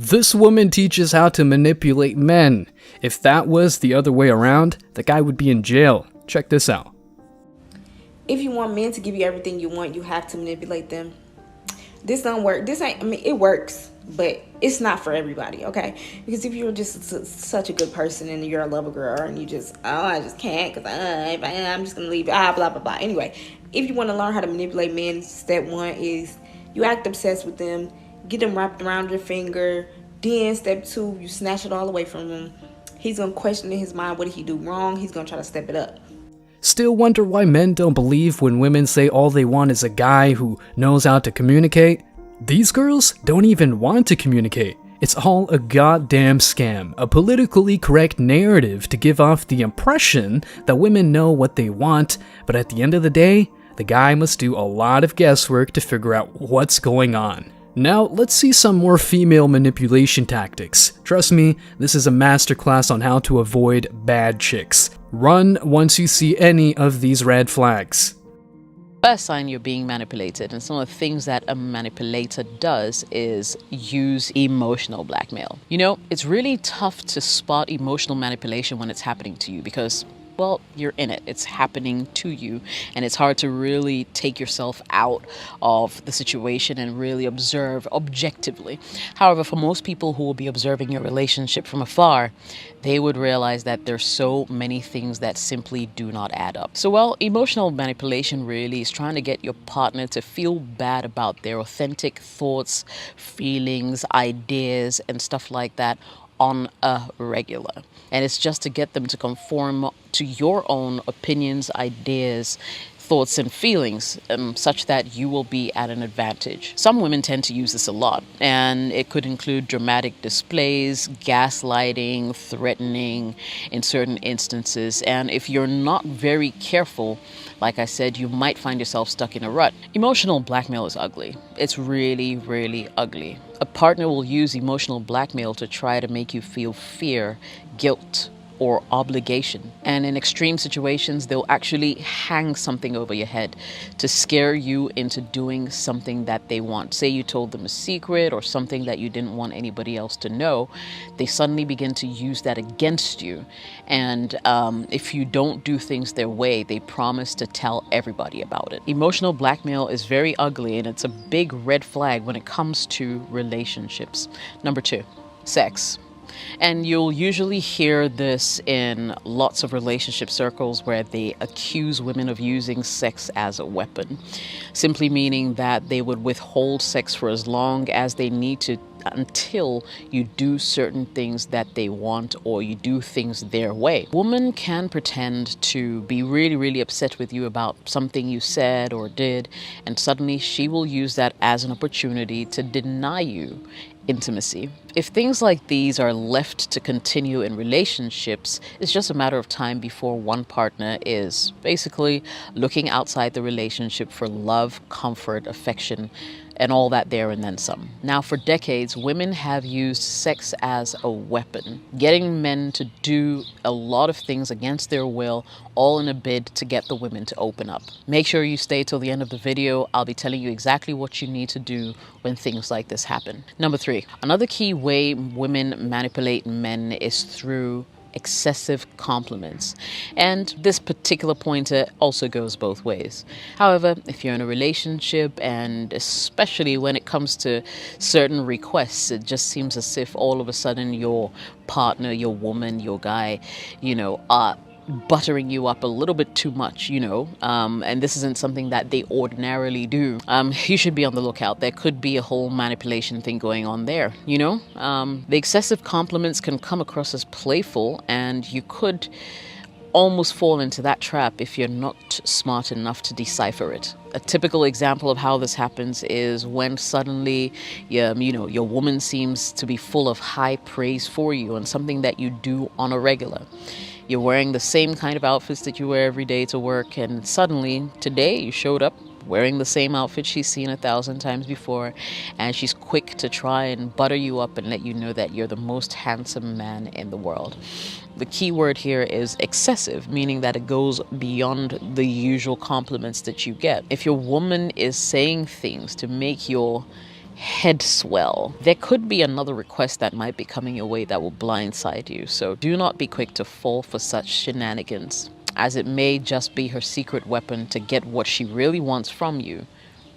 This woman teaches how to manipulate men. If that was the other way around, the guy would be in jail. Check this out. If you want men to give you everything you want, you have to manipulate them. This don't work. It works, but it's not for everybody, okay? Because if you're just such a good person and you're a lover girl and you just, I just can't because I'm just going to leave, blah, blah, blah. Anyway, if you want to learn how to manipulate men, step one is you act obsessed with them, get them wrapped around your finger. Then step two, you snatch it all away from him. He's going to question in his mind, what did he do wrong? He's going to try to step it up. Still wonder why men don't believe when women say all they want is a guy who knows how to communicate? These girls don't even want to communicate. It's all a goddamn scam, a politically correct narrative to give off the impression that women know what they want, but at the end of the day, the guy must do a lot of guesswork to figure out what's going on. Now, let's see some more female manipulation tactics. Trust me, this is a masterclass on how to avoid bad chicks. Run once you see any of these red flags. First sign you're being manipulated, and some of the things that a manipulator does is use emotional blackmail. You know, it's really tough to spot emotional manipulation when it's happening to you because, well, you're in it. It's happening to you, and it's hard to really take yourself out of the situation and really observe objectively. However, for most people who will be observing your relationship from afar, they would realize that there's so many things that simply do not add up. So, well, emotional manipulation really is trying to get your partner to feel bad about their authentic thoughts, feelings, ideas, and stuff like that on a regular. And it's just to get them to conform to your own opinions, ideas, thoughts and feelings, such that you will be at an advantage. Some women tend to use this a lot, and it could include dramatic displays, gaslighting, threatening in certain instances. And if you're not very careful, like I said, you might find yourself stuck in a rut. Emotional blackmail is ugly. It's really, really ugly. A partner will use emotional blackmail to try to make you feel fear, guilt, or obligation. And in extreme situations, they'll actually hang something over your head to scare you into doing something that they want. Say you told them a secret or something that you didn't want anybody else to know, they suddenly begin to use that against you. And if you don't do things their way, they promise to tell everybody about it. Emotional blackmail is very ugly, and it's a big red flag when it comes to relationships. Number 2, sex. And you'll usually hear this in lots of relationship circles where they accuse women of using sex as a weapon, simply meaning that they would withhold sex for as long as they need to until you do certain things that they want or you do things their way. Women can pretend to be really, really upset with you about something you said or did, and suddenly she will use that as an opportunity to deny you intimacy. If things like these are left to continue in relationships, it's just a matter of time before one partner is basically looking outside the relationship for love, comfort, affection, and all that there and then some. Now, for decades, women have used sex as a weapon, getting men to do a lot of things against their will, all in a bid to get the women to open up. Make sure you stay till the end of the video. I'll be telling you exactly what you need to do when things like this happen. Number 3, another key way women manipulate men is through excessive compliments. And this particular pointer also goes both ways. However, if you're in a relationship, and especially when it comes to certain requests, it just seems as if all of a sudden your partner, your woman, your guy, are buttering you up a little bit too much, and this isn't something that they ordinarily do. You should be on the lookout. There could be a whole manipulation thing going on there, The excessive compliments can come across as playful, and you could almost fall into that trap if you're not smart enough to decipher it. A typical example of how this happens is when suddenly your woman seems to be full of high praise for you and something that you do on a regular. You're wearing the same kind of outfits that you wear every day to work, and suddenly today you showed up wearing the same outfit she's seen 1,000 times before, and she's quick to try and butter you up and let you know that you're the most handsome man in the world. The key word here is excessive, meaning that it goes beyond the usual compliments that you get. If your woman is saying things to make your head swell, there could be another request that might be coming your way that will blindside you. So do not be quick to fall for such shenanigans, as it may just be her secret weapon to get what she really wants from you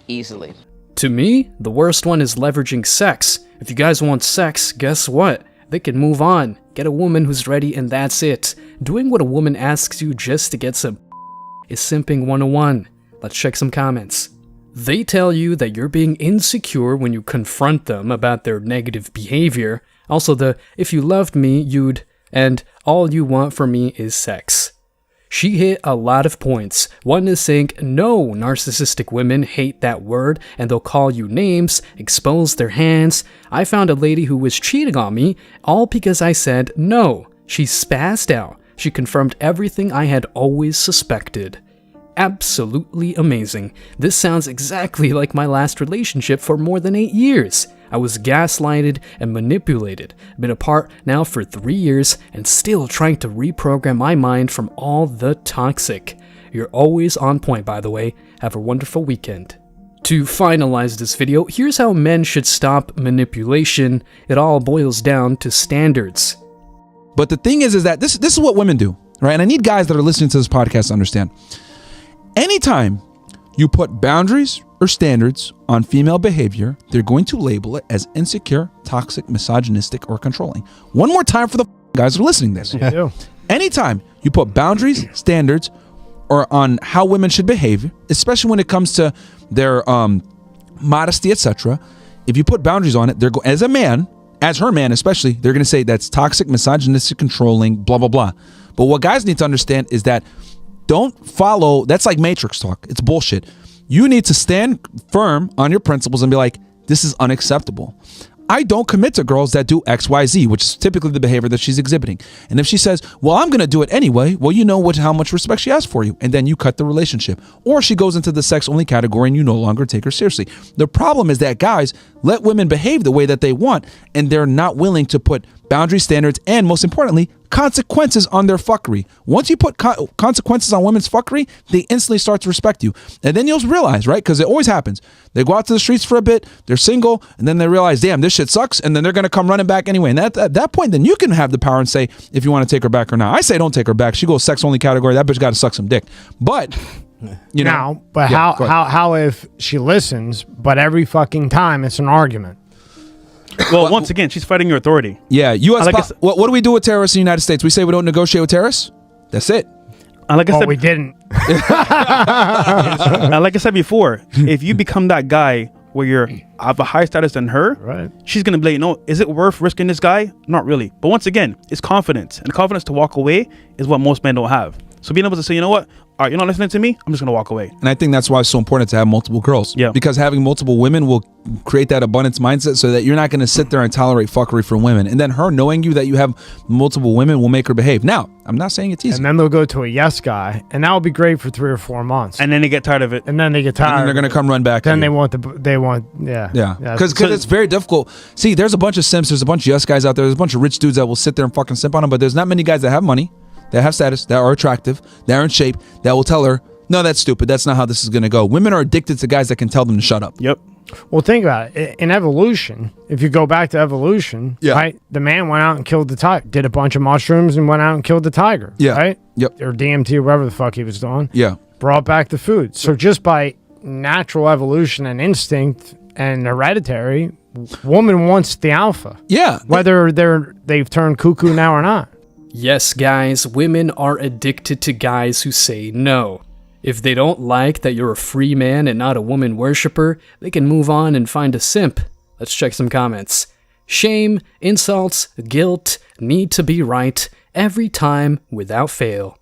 easily. To me, the worst one is leveraging sex. If you guys want sex, guess what? They can move on. Get a woman who's ready and that's it. Doing what a woman asks you just to get some is simping 101. Let's check some comments. They tell you that you're being insecure when you confront them about their negative behavior. Also the, if you loved me, you'd, and all you want from me is sex. She hit a lot of points. One is saying, no, narcissistic women hate that word and they'll call you names, expose their hands. I found a lady who was cheating on me, all because I said no. She spazzed out. She confirmed everything I had always suspected. Absolutely amazing. This sounds exactly like my last relationship for more than 8 years. I was gaslighted and manipulated. Been apart now for 3 years and still trying to reprogram my mind from all the toxic. You're always on point, by the way. Have a wonderful weekend. To finalize this video, here's how men should stop manipulation. It all boils down to standards. But the thing is that this is what women do, right? And I need guys that are listening to this podcast to understand. Anytime you put boundaries or standards on female behavior, they're going to label it as insecure, toxic, misogynistic, or controlling. One more time for the guys that are listening to this. Yeah. Anytime you put boundaries, standards, or on how women should behave, especially when it comes to their modesty, etc., if you put boundaries on it, they're as a man, as her man especially, they're going to say that's toxic, misogynistic, controlling, blah, blah, blah. But what guys need to understand is that don't follow, that's like Matrix talk. It's bullshit. You need to stand firm on your principles and be like, this is unacceptable. I don't commit to girls that do X, Y, Z, which is typically the behavior that she's exhibiting. And if she says, well, I'm going to do it anyway, well, you know how much respect she has for you. And then you cut the relationship. Or she goes into the sex only category and you no longer take her seriously. The problem is that guys let women behave the way that they want and they're not willing to put boundary standards and, most importantly, consequences on their fuckery. Once you put consequences on women's fuckery, they instantly start to respect you. And then you'll realize, right? Because it always happens. They go out to the streets for a bit, they're single, and then they realize, damn, this shit sucks, and then they're going to come running back anyway. And at that point, then you can have the power and say if you want to take her back or not. I say don't take her back. She goes sex only category. That bitch got to suck some dick. But, you know. Now, but Yeah, how if she listens, but every fucking time it's an argument? Well, once again, she's fighting your authority. Yeah, like what do we do with terrorists in the United States? We say we don't negotiate with terrorists? That's it. And like I said, We didn't. and like I said before, if you become that guy where you're of a higher status than her, Right. she's gonna be like, no, is it worth risking this guy? Not really. But once again, it's confidence, and confidence to walk away is what most men don't have. So being able to say, you know what, all right, you're not listening to me, I'm just gonna walk away. And I think that's why it's so important to have multiple girls. Yeah. Because having multiple women will create that abundance mindset so that you're not going to sit there and tolerate fuckery from women. And then her knowing you that you have multiple women will make her behave. Now, I'm not saying it's easy. And then they'll go to a yes guy, and that will be great for 3 or 4 months. And then they get tired of it. And then they get tired. And then they're going to come run back. Then to they you. want, yeah. Yeah. Because So- it's very difficult. See, there's a bunch of simps. There's a bunch of yes guys out there. There's a bunch of rich dudes that will sit there and fucking simp on them. But there's not many guys that have money, that have status, that are attractive, that are in shape, that will tell her, no, that's stupid. That's not how this is going to go. Women are addicted to guys that can tell them to shut up. Yep. Well, think about it. In evolution, if you go back to evolution, Yeah. right? The man went out and killed the tiger, did a bunch of mushrooms and went out and killed the tiger. Yeah. Right? Yep. Or DMT or whatever the fuck he was doing. Yeah. Brought back the food. So just by natural evolution and instinct and hereditary, woman wants the alpha. Yeah. Whether they've turned cuckoo now or not. Yes, guys, women are addicted to guys who say no. If they don't like that you're a free man and not a woman worshiper, they can move on and find a simp. Let's check some comments. Shame, insults, guilt, need to be right, every time without fail.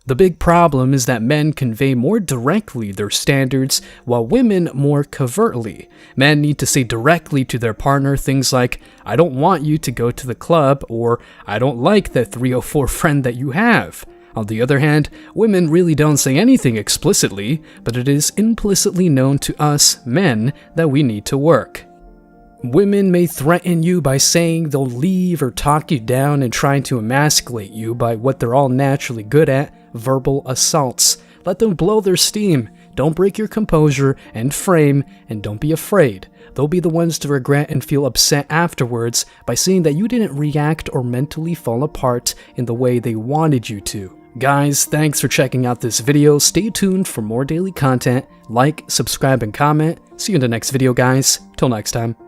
The big problem is that men convey more directly their standards, while women more covertly. Men need to say directly to their partner things like, I don't want you to go to the club, or I don't like that 304 friend that you have. On the other hand, women really don't say anything explicitly, but it is implicitly known to us, men, that we need to work. Women may threaten you by saying they'll leave or talk you down and trying to emasculate you by what they're all naturally good at, verbal assaults. Let them blow their steam. don't break your composure and frame, and don't be afraid. They'll be the ones to regret and feel upset afterwards by seeing that you didn't react or mentally fall apart in the way they wanted you to. Guys, thanks for checking out this video. Stay tuned for more daily content. Like, subscribe, and comment. See you in the next video, guys. Till next time.